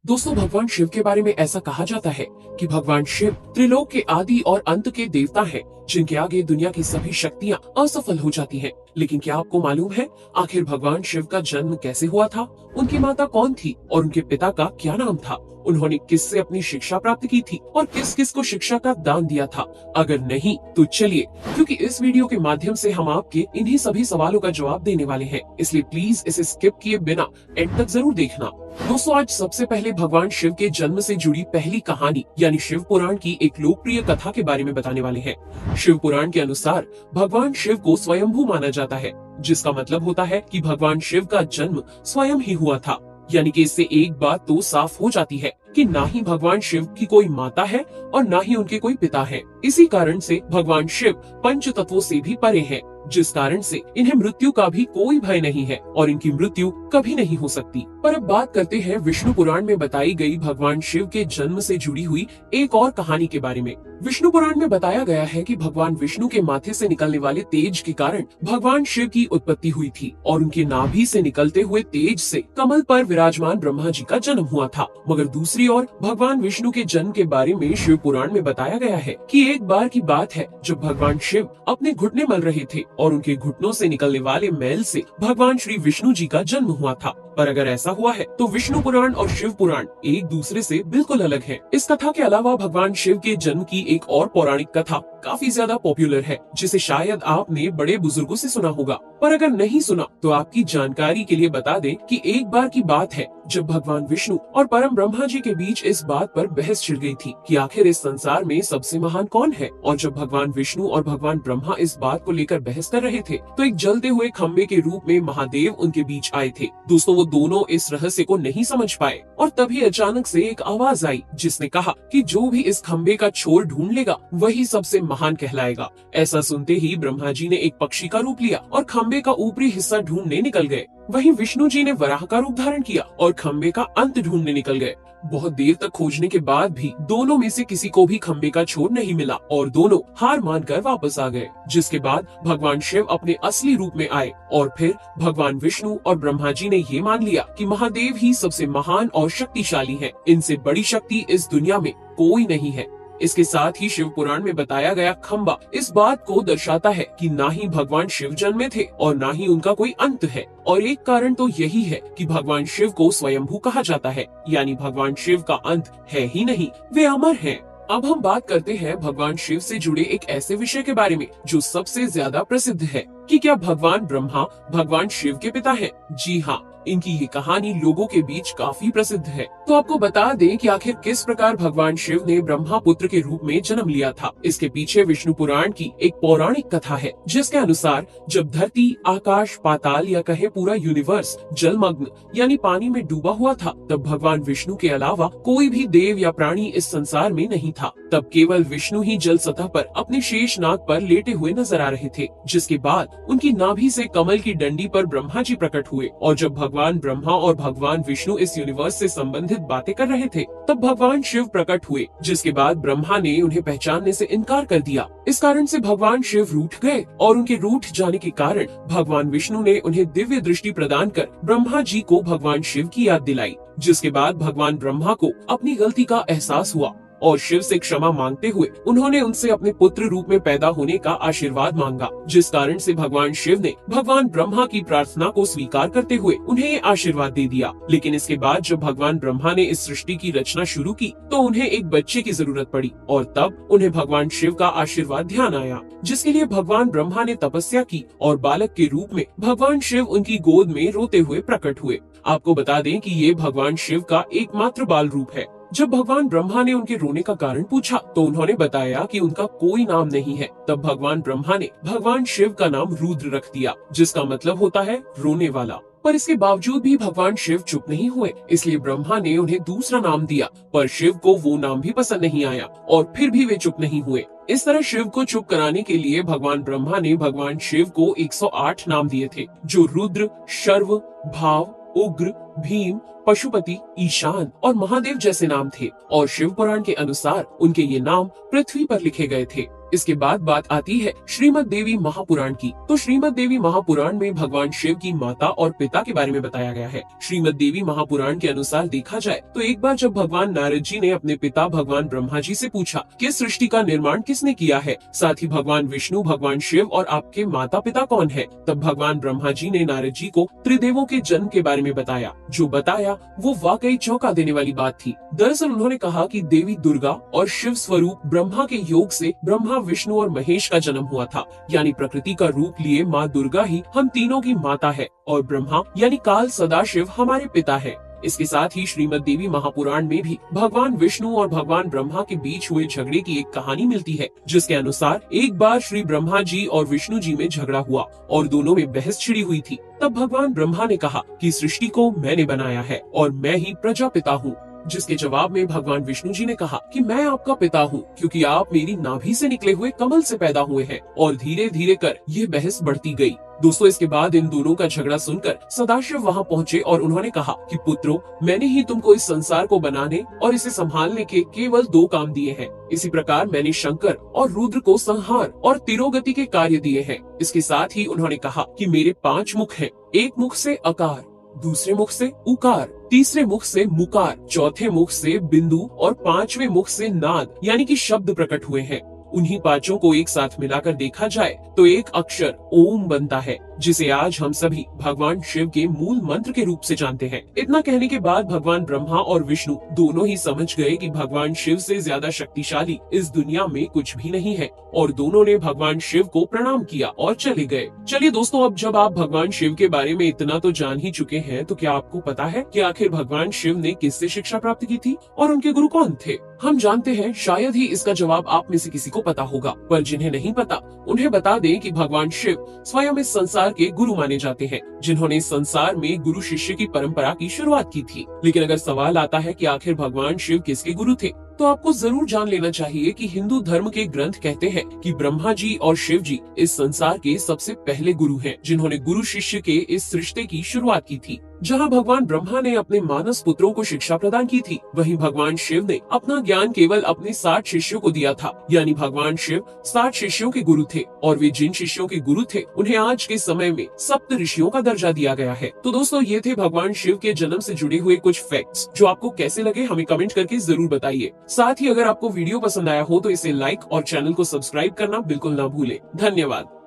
दोस्तों, भगवान शिव के बारे में ऐसा कहा जाता है कि भगवान शिव त्रिलोक के आदि और अंत के देवता हैं, जिनके आगे दुनिया की सभी शक्तियां असफल हो जाती हैं। लेकिन क्या आपको मालूम है आखिर भगवान शिव का जन्म कैसे हुआ था? उनकी माता कौन थी और उनके पिता का क्या नाम था? उन्होंने किससे अपनी शिक्षा प्राप्त की थी और किस किस को शिक्षा का दान दिया था? अगर नहीं तो चलिए, क्योंकि इस वीडियो के माध्यम से हम आपके इन्हीं सभी सवालों का जवाब देने वाले हैं, इसलिए प्लीज इसे स्किप किए बिना एंड तक जरूर देखना। दोस्तों, आज सबसे पहले भगवान शिव के जन्म से जुड़ी पहली कहानी यानी शिव पुराण की एक लोकप्रिय कथा के बारे में बताने वाले हैं। शिव पुराण के अनुसार भगवान शिव को स्वयंभू माना जाता है, जिसका मतलब होता है कि भगवान शिव का जन्म स्वयं ही हुआ था। यानी कि इससे एक बात तो साफ हो जाती है कि ना ही भगवान शिव की कोई माता है और ना ही उनके कोई पिता है। इसी कारण से भगवान शिव पंच तत्वों से भी परे हैं, जिस कारण से इन्हें मृत्यु का भी कोई भय नहीं है और इनकी मृत्यु कभी नहीं हो सकती। पर अब बात करते हैं विष्णु पुराण में बताई गई भगवान शिव के जन्म से जुड़ी हुई एक और कहानी के बारे में। विष्णु पुराण में बताया गया है कि भगवान विष्णु के माथे से निकलने वाले तेज के कारण भगवान शिव की उत्पत्ति हुई थी और उनके नाभि से निकलते हुए तेज से कमल पर विराजमान ब्रह्मा जी का जन्म हुआ था। मगर दूसरी ओर भगवान विष्णु के जन्म के बारे में शिव पुराण में बताया गया है कि एक बार की बात है जब भगवान शिव अपने घुटने मल रहे थे और उनके घुटनों से निकलने वाले मैल से भगवान श्री विष्णु जी का जन्म हुआ था। पर अगर ऐसा हुआ है तो विष्णु पुराण और शिव पुराण एक दूसरे से बिल्कुल अलग है। इस कथा के अलावा भगवान शिव के जन्म की एक और पौराणिक कथा काफी ज्यादा पॉपुलर है, जिसे शायद आपने बड़े बुजुर्गों से सुना होगा। पर अगर नहीं सुना तो आपकी जानकारी के लिए बता दें कि एक बार की बात है जब भगवान विष्णु और परम ब्रह्मा जी के बीच इस बात पर बहस छिड़ गई थी कि आखिर इस संसार में सबसे महान कौन है। और जब भगवान विष्णु और भगवान ब्रह्मा इस बात को लेकर बहस कर रहे थे तो एक जलते हुए खंबे के रूप में महादेव उनके बीच आए थे। दोस्तों, वो दोनों इस रहस्य को नहीं समझ पाए और तभी अचानक से एक आवाज आई जिसने कहा कि जो भी इस खंबे का छोर ढूंढ लेगा वही सबसे महान कहलाएगा। ऐसा सुनते ही ब्रह्मा जी ने एक पक्षी का रूप लिया और खंबे का ऊपरी हिस्सा ढूंढने निकल गए। वहीं विष्णु जी ने वराह का रूप धारण किया और खंबे का अंत ढूंढने निकल गए। बहुत देर तक खोजने के बाद भी दोनों में से किसी को भी खंबे का छोर नहीं मिला और दोनों हार मानकर वापस आ गए। जिसके बाद भगवान शिव अपने असली रूप में आए और फिर भगवान विष्णु और ब्रह्मा जी ने ये मान लिया कि महादेव ही सबसे महान और शक्तिशाली हैं। इनसे बड़ी शक्ति इस दुनिया में कोई नहीं है। इसके साथ ही शिव पुराण में बताया गया खंबा इस बात को दर्शाता है कि ना ही भगवान शिव जन्मे थे और ना ही उनका कोई अंत है। और एक कारण तो यही है कि भगवान शिव को स्वयंभू कहा जाता है, यानी भगवान शिव का अंत है ही नहीं, वे अमर हैं। अब हम बात करते हैं भगवान शिव से जुड़े एक ऐसे विषय के बारे में जो सबसे ज्यादा प्रसिद्ध है कि क्या भगवान ब्रह्मा भगवान शिव के पिता हैं? जी हाँ, इनकी ये कहानी लोगों के बीच काफी प्रसिद्ध है। तो आपको बता दें कि आखिर किस प्रकार भगवान शिव ने ब्रह्मा पुत्र के रूप में जन्म लिया था। इसके पीछे विष्णु पुराण की एक पौराणिक कथा है, जिसके अनुसार जब धरती, आकाश, पाताल या कहे पूरा यूनिवर्स जलमग्न यानी पानी में डूबा हुआ था, तब भगवान विष्णु के अलावा कोई भी देव या प्राणी इस संसार में नहीं था। तब केवल विष्णु ही जल सतह पर अपने शेष नाग पर लेटे हुए नजर आ रहे थे। जिसके बाद उनकी नाभि से कमल की डंडी पर ब्रह्मा जी प्रकट हुए और जब भगवान ब्रह्मा और भगवान विष्णु इस यूनिवर्स से संबंधित बातें कर रहे थे तब भगवान शिव प्रकट हुए, जिसके बाद ब्रह्मा ने उन्हें पहचानने से इनकार कर दिया। इस कारण से भगवान शिव रूठ गए और उनके रूठ जाने के कारण भगवान विष्णु ने उन्हें दिव्य दृष्टि प्रदान कर ब्रह्मा जी को भगवान शिव की याद दिलाई। जिसके बाद भगवान ब्रह्मा को अपनी गलती का एहसास हुआ और शिव से क्षमा मांगते हुए उन्होंने उनसे अपने पुत्र रूप में पैदा होने का आशीर्वाद मांगा। जिस कारण से भगवान शिव ने भगवान ब्रह्मा की प्रार्थना को स्वीकार करते हुए उन्हें ये आशीर्वाद दे दिया। लेकिन इसके बाद जब भगवान ब्रह्मा ने इस सृष्टि की रचना शुरू की तो उन्हें एक बच्चे की जरूरत पड़ी और तब उन्हें भगवान शिव का आशीर्वाद ध्यान आया, जिसके लिए भगवान ब्रह्मा ने तपस्या की और बालक के रूप में भगवान शिव उनकी गोद में रोते हुए प्रकट हुए। आपको बता दें कि ये भगवान शिव का एकमात्र बाल रूप है। जब भगवान ब्रह्मा ने उनके रोने का कारण पूछा तो उन्होंने बताया कि उनका कोई नाम नहीं है। तब भगवान ब्रह्मा ने भगवान शिव का नाम रुद्र रख दिया, जिसका मतलब होता है रोने वाला। पर इसके बावजूद भी भगवान शिव चुप नहीं हुए, इसलिए ब्रह्मा ने उन्हें दूसरा नाम दिया। पर शिव को वो नाम भी पसंद नहीं आया और फिर भी वे चुप नहीं हुए। इस तरह शिव को चुप कराने के लिए भगवान ब्रह्मा ने भगवान शिव को 108 नाम दिए थे, जो रुद्र, शर्व, भाव, उग्र, भीम, पशुपति, ईशान और महादेव जैसे नाम थे। और शिव पुराण के अनुसार उनके ये नाम पृथ्वी पर लिखे गए थे। इसके बाद बात आती है श्रीमद् देवी महापुराण की। तो श्रीमद् देवी महापुराण में भगवान शिव की माता और पिता के बारे में बताया गया है। श्रीमद् देवी महापुराण के अनुसार देखा जाए तो एक बार जब भगवान नारद जी ने अपने पिता भगवान ब्रह्मा जी से पूछा कि सृष्टि का निर्माण किसने किया है, साथ ही भगवान विष्णु, भगवान शिव और आपके माता पिता कौन है, तब भगवान ब्रह्मा जी ने नारद जी को त्रिदेवों के जन्म के बारे में बताया। जो बताया वो वाकई चौंका देने वाली बात थी। दरअसल उन्होंने कहा कि देवी दुर्गा और शिव स्वरूप ब्रह्मा के योग से ब्रह्मा, विष्णु और महेश का जन्म हुआ था। यानी प्रकृति का रूप लिए माँ दुर्गा ही हम तीनों की माता है और ब्रह्मा यानी काल सदाशिव हमारे पिता है। इसके साथ ही श्रीमद् देवी महापुराण में भी भगवान विष्णु और भगवान ब्रह्मा के बीच हुए झगड़े की एक कहानी मिलती है, जिसके अनुसार एक बार श्री ब्रह्मा जी और विष्णु जी में झगड़ा हुआ और दोनों में बहस छिड़ी हुई थी। तब भगवान ब्रह्मा ने कहा कि सृष्टि को मैंने बनाया है और मैं ही प्रजापिता हूँ, जिसके जवाब में भगवान विष्णु जी ने कहा कि मैं आपका पिता हूँ क्योंकि आप मेरी नाभि से निकले हुए कमल से पैदा हुए हैं। और धीरे धीरे कर ये बहस बढ़ती गई। दोस्तों, इसके बाद इन दोनों का झगड़ा सुनकर सदाशिव वहाँ पहुँचे और उन्होंने कहा कि पुत्रों, मैंने ही तुमको इस संसार को बनाने और इसे संभालने के केवल 2 काम दिए हैं। इसी प्रकार मैंने शंकर और रुद्र को संहार और तिरोगति के कार्य दिए हैं। इसके साथ ही उन्होंने कहा कि मेरे 5 मुख हैं। एक मुख से अकार, दूसरे मुख से उकार, तीसरे मुख से मुकार, चौथे मुख से बिंदु और 5वें मुख से नाद यानी कि शब्द प्रकट हुए हैं। उन्हीं पांचों को एक साथ मिलाकर देखा जाए तो एक अक्षर ओम बनता है, जिसे आज हम सभी भगवान शिव के मूल मंत्र के रूप से जानते हैं। इतना कहने के बाद भगवान ब्रह्मा और विष्णु दोनों ही समझ गए कि भगवान शिव से ज्यादा शक्तिशाली इस दुनिया में कुछ भी नहीं है और दोनों ने भगवान शिव को प्रणाम किया और चले गए। चलिए दोस्तों, अब जब आप भगवान शिव के बारे में इतना तो जान ही चुके हैं, तो क्या आपको पता है कि आखिर भगवान शिव ने किससे शिक्षा प्राप्त की थी और उनके गुरु कौन थे? हम जानते हैं, शायद ही इसका जवाब आप में से किसी को पता होगा, पर जिन्हें नहीं पता उन्हें बता दें कि भगवान शिव स्वयं इस संसार के गुरु माने जाते हैं, जिन्होंने इस संसार में गुरु शिष्य की परंपरा की शुरुआत की थी। लेकिन अगर सवाल आता है कि आखिर भगवान शिव किसके गुरु थे, तो आपको जरूर जान लेना चाहिए कि हिंदू धर्म के ग्रंथ कहते हैं कि ब्रह्मा जी और शिव जी इस संसार के सबसे पहले गुरु हैं, जिन्होंने गुरु शिष्य के इस रिश्ते की शुरुआत की थी। जहां भगवान ब्रह्मा ने अपने मानस पुत्रों को शिक्षा प्रदान की थी, वहीं भगवान शिव ने अपना ज्ञान केवल अपने 60 शिष्यों को दिया था। यानी भगवान शिव 60 शिष्यों के गुरु थे और वे जिन शिष्यों के गुरु थे उन्हें आज के समय में सप्त ऋषियों का दर्जा दिया गया है। तो दोस्तों, ये थे भगवान शिव के जन्म से जुड़े हुए कुछ फैक्ट्स, जो आपको कैसे लगे हमें कमेंट करके जरूर बताइए। साथ ही अगर आपको वीडियो पसंद आया हो तो इसे लाइक और चैनल को सब्सक्राइब करना बिल्कुल ना भूले। धन्यवाद।